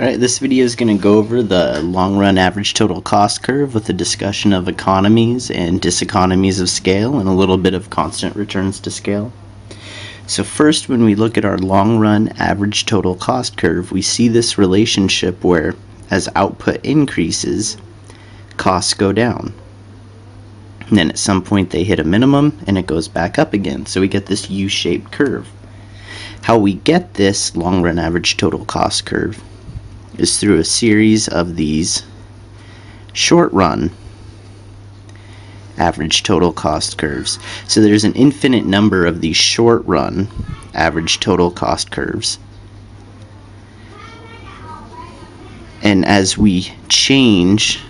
Alright, this video is going to go over the long-run average total cost curve with a discussion of economies and diseconomies of scale and a little bit of constant returns to scale. So first, when we look at our long-run average total cost curve, we see this relationship where as output increases, costs go down. And then at some point they hit a minimum and it goes back up again. So we get this U-shaped curve. How we get this long-run average total cost curve is through a series of these short-run average total cost curves. So there's an infinite number of these short-run average total cost curves. And as we change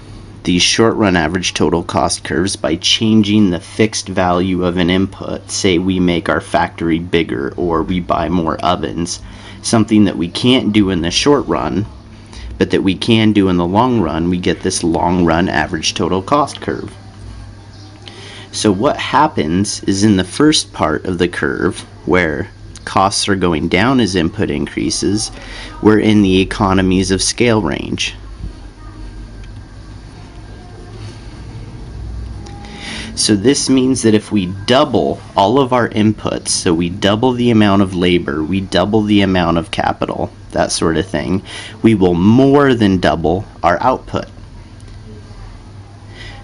these short-run average total cost curves by changing the fixed value of an input, say we make our factory bigger or we buy more ovens, something that we can't do in the short run but that we can do in the long run, we get this long run average total cost curve. So what happens is in the first part of the curve, where costs are going down as input increases, we're in the economies of scale range. So this means that if we double all of our inputs, so we double the amount of labor, we double the amount of capital, that sort of thing, we will more than double our output.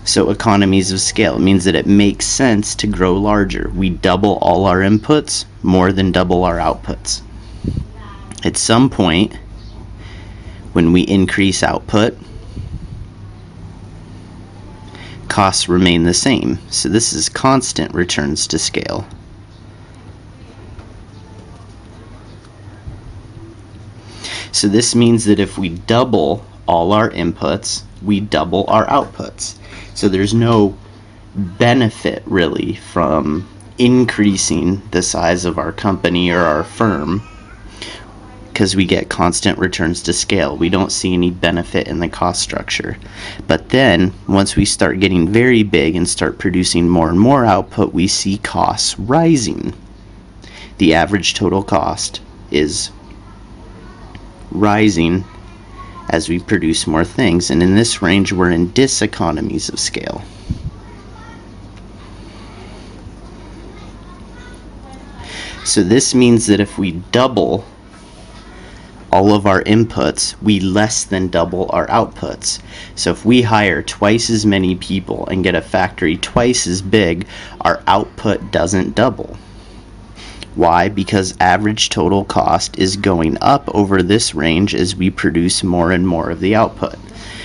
So economies of scale means that it makes sense to grow larger. We double all our inputs, more than double our outputs. At some point, when we increase output, costs remain the same. So this is constant returns to scale. So this means that if we double all our inputs, we double our outputs. So there's no benefit really from increasing the size of our company or our firm because we get constant returns to scale. We don't see any benefit in the cost structure. But then once we start getting very big and start producing more and more output, we see costs rising. The average total cost is rising as we produce more things, and in this range we're in diseconomies of scale. So this means that if we double all of our inputs, we less than double our outputs. So if we hire twice as many people and get a factory twice as big, our output doesn't double. Why? Because average total cost is going up over this range as we produce more and more of the output.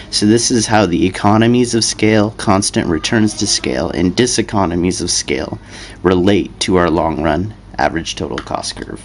So this is how the economies of scale, constant returns to scale, and diseconomies of scale relate to our long run average total cost curve.